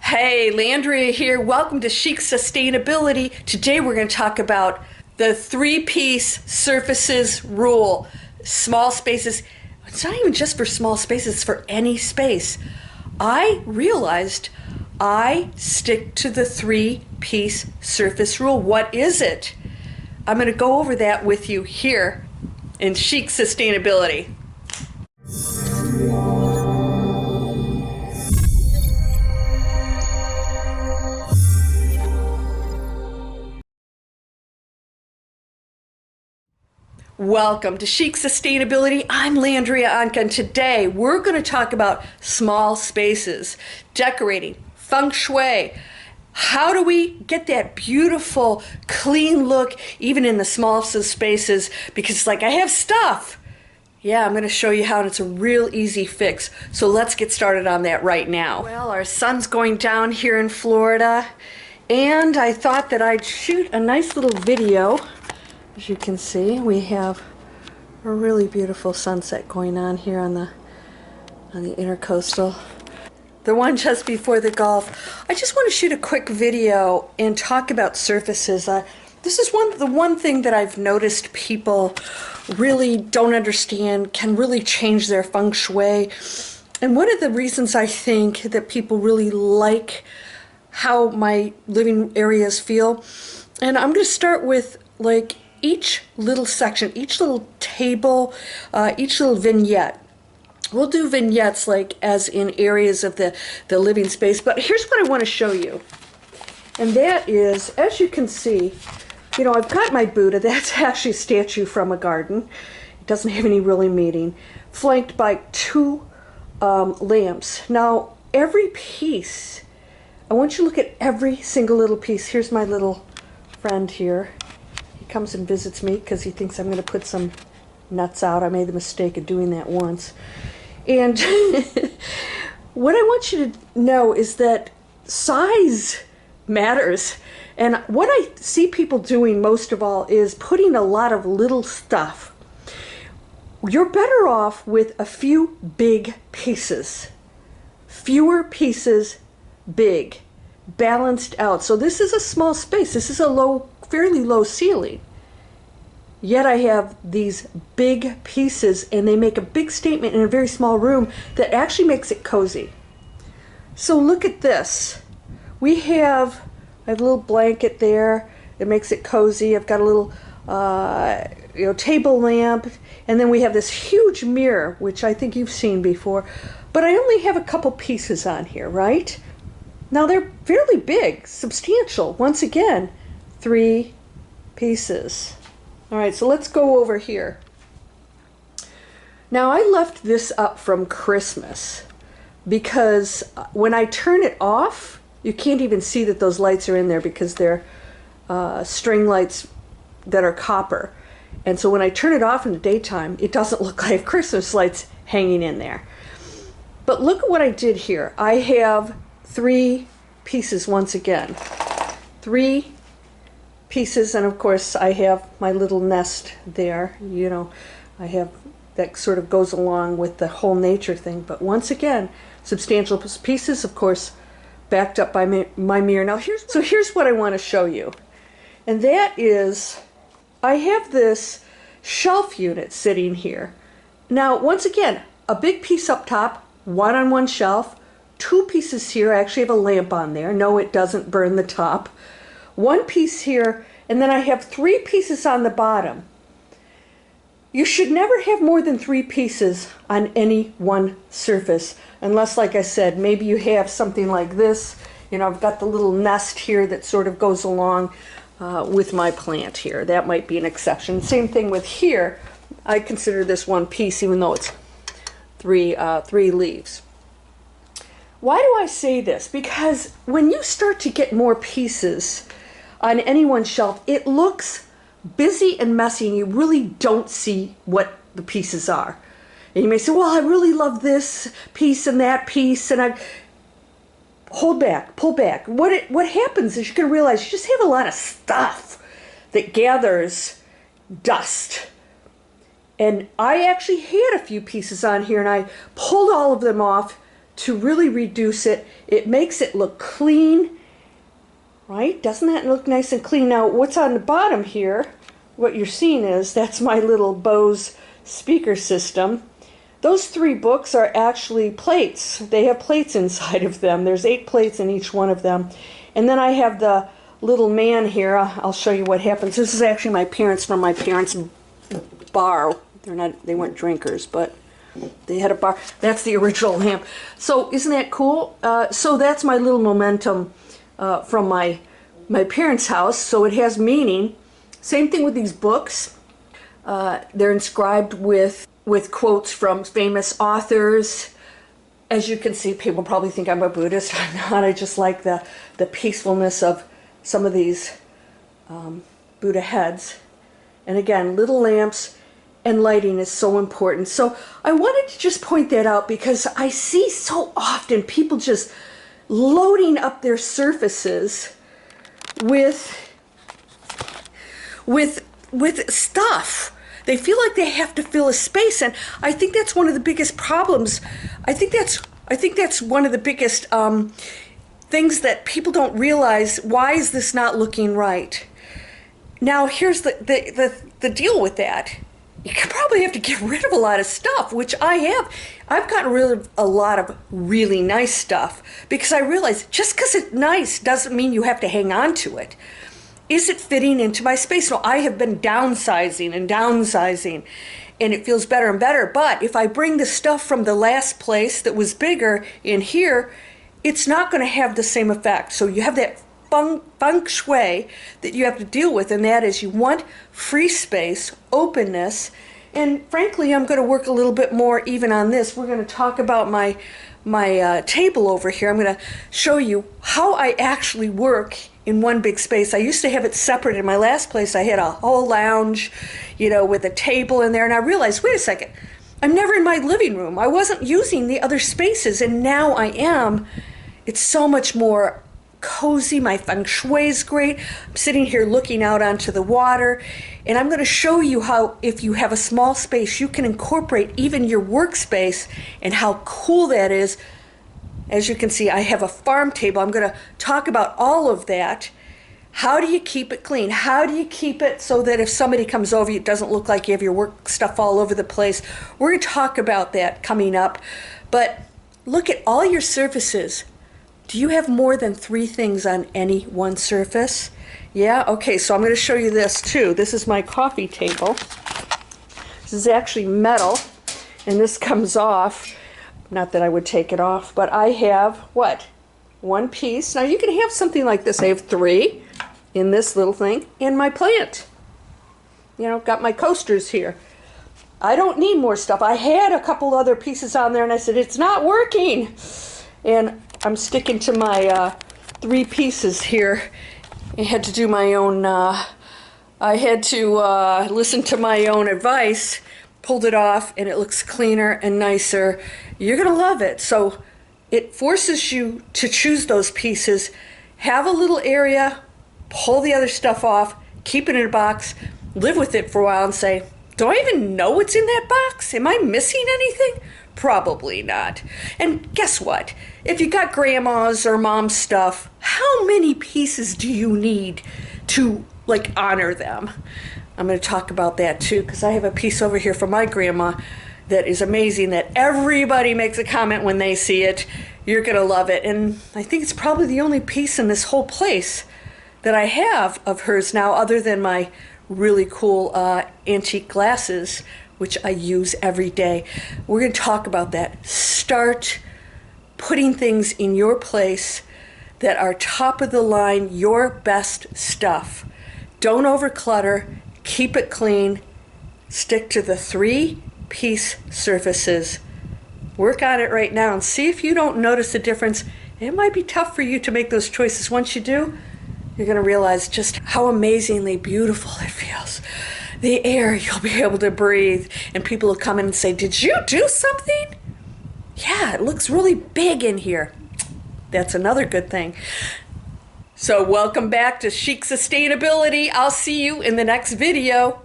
Hey, Landria here. Welcome to Chic Sustainability. Today we're going to talk about the three-piece surfaces rule. Small spaces. It's not even just for small spaces, it's for any space. I realized I stick to the three-piece surface rule. What is it? I'm going to go over that with you here in Chic Sustainability. Welcome to Chic Sustainability. I'm Landria Onkka, and today we're going to talk about small spaces, decorating, feng shui. How do we get that beautiful, clean look even in the smallest of spaces? Because it's like, I have stuff. Yeah, I'm going to show you how, and it's a real easy fix. So let's get started on that right now. Well, our sun's going down here in Florida, and I thought that I'd shoot a nice little video. As you can see, we have a really beautiful sunset going on here on the intercoastal. The one just before the Gulf. I just want to shoot a quick video and talk about surfaces. This is the one thing that I've noticed people really don't understand, can really change their feng shui. And one of the reasons I think that people really like how my living areas feel, and I'm going to start with like each little section, each little table, each little vignette. We'll do vignettes like as in areas of the living space, but here's what I want to show you. And that is, as you can see, I've got my Buddha. That's actually a statue from a garden. It doesn't have any really meaning. Flanked by two lamps. Now, every piece, I want you to look at every single little piece. Here's my little friend here. Comes and visits me because he thinks I'm going to put some nuts out. I made the mistake of doing that once. And what I want you to know is that size matters. And what I see people doing most of all is putting a lot of little stuff. You're better off with a few big pieces. Fewer pieces, big, balanced out. So this is a small space. This is a fairly low ceiling. Yet I have these big pieces, and they make a big statement in a very small room that actually makes it cozy. So look at this. I have a little blanket there. It makes it cozy. I've got a little table lamp, and then we have this huge mirror, which I think you've seen before. But I only have a couple pieces on here, right? Now they're fairly big, substantial. Once again, three pieces. All right, so let's go over here. Now I left this up from Christmas because when I turn it off, you can't even see that those lights are in there because they're string lights that are copper. And so when I turn it off in the daytime, it doesn't look like Christmas lights hanging in there. But look at what I did here. I have three pieces once again. Three pieces, and of course I have my little nest there. I have that sort of goes along with the whole nature thing. But once again, substantial pieces, of course, backed up by my mirror. Now here's what I want to show you. And that is, I have this shelf unit sitting here. Now, once again, a big piece up top, one on one shelf, two pieces here. I actually have a lamp on there. No, it doesn't burn the top. One piece here, and then I have three pieces on the bottom. You should never have more than three pieces on any one surface, unless, like I said, maybe you have something like this. I've got the little nest here that sort of goes along with my plant here. That might be an exception. Same thing with here. I consider this one piece, even though it's three leaves. Why do I say this? Because when you start to get more pieces on any one shelf, it looks busy and messy, and you really don't see what the pieces are. And you may say, well, I really love this piece and that piece, and I hold back, pull back. What happens is you're going to realize you just have a lot of stuff that gathers dust. And I actually had a few pieces on here, and I pulled all of them off to really reduce it. It makes it look clean, right? Doesn't that look nice and clean? Now, what's on the bottom here, what you're seeing is, that's my little Bose speaker system. Those 3 books are actually plates. They have plates inside of them. There's 8 plates in each one of them. And then I have the little man here. I'll show you what happens. This is actually my parents from my parents' bar. They weren't drinkers, but they had a bar. That's the original lamp. So isn't that cool? So that's my little momentum from my parents' house. So it has meaning. Same thing with these books. They're inscribed with quotes from famous authors. As you can see, people probably think I'm a Buddhist. I'm not. I just like the peacefulness of some of these Buddha heads. And again, little lamps and lighting is so important. So I wanted to just point that out because I see so often people just loading up their surfaces with stuff. They feel like they have to fill a space, and I think that's one of the biggest problems. I think that's one of the biggest things that people don't realize. Why is this not looking right? Now, here's the deal with that. You could probably have to get rid of a lot of stuff, which I have. I've gotten rid of a lot of really nice stuff because I realize just because it's nice doesn't mean you have to hang on to it. Is it fitting into my space? No, I have been downsizing, and it feels better and better. But if I bring the stuff from the last place that was bigger in here, it's not going to have the same effect. So you have that feng shui that you have to deal with, and that is you want free space, openness, and frankly, I'm going to work a little bit more even on this. We're going to talk about my table over here. I'm going to show you how I actually work in one big space. I used to have it separate in my last place. I had a whole lounge, with a table in there, and I realized, wait a second, I'm never in my living room. I wasn't using the other spaces, and now I am. It's so much more cozy. My feng shui is great. I'm sitting here looking out onto the water, and I'm going to show you how, if you have a small space, you can incorporate even your workspace and how cool that is. As you can see, I have a farm table. I'm going to talk about all of that. How do you keep it clean? How do you keep it so that if somebody comes over, it doesn't look like you have your work stuff all over the place? We're going to talk about that coming up. But look at all your surfaces. Do you have more than 3 things on any one surface? Yeah? Okay, so I'm going to show you this too. This is my coffee table. This is actually metal, and this comes off. Not that I would take it off, but I have, what? 1 piece. Now you can have something like this. I have 3 in this little thing, and my plant. Got my coasters here. I don't need more stuff. I had a couple other pieces on there, and I said, it's not working. And I'm sticking to my 3 pieces here. I had to do my own, I had to listen to my own advice, pulled it off, and it looks cleaner and nicer. You're going to love it. So it forces you to choose those pieces, have a little area, pull the other stuff off, keep it in a box, live with it for a while and say, do I even know what's in that box? Am I missing anything? Probably not. And guess what? If you got grandma's or mom's stuff, how many pieces do you need to honor them? I'm going to talk about that too, because I have a piece over here from my grandma that is amazing, that everybody makes a comment when they see it. You're going to love it. And I think it's probably the only piece in this whole place that I have of hers now, other than my really cool antique glasses, which I use every day. We're going to talk about that. Start putting things in your place that are top of the line, your best stuff. Don't overclutter. Keep it clean. Stick to the 3-piece surfaces. Work on it right now and see if you don't notice a difference. It might be tough for you to make those choices. Once you do, you're going to realize just how amazingly beautiful it feels. The air, you'll be able to breathe, and people will come in and say, did you do something? Yeah, it looks really big in here. That's another good thing. So welcome back to Chic Sustainability. I'll see you in the next video.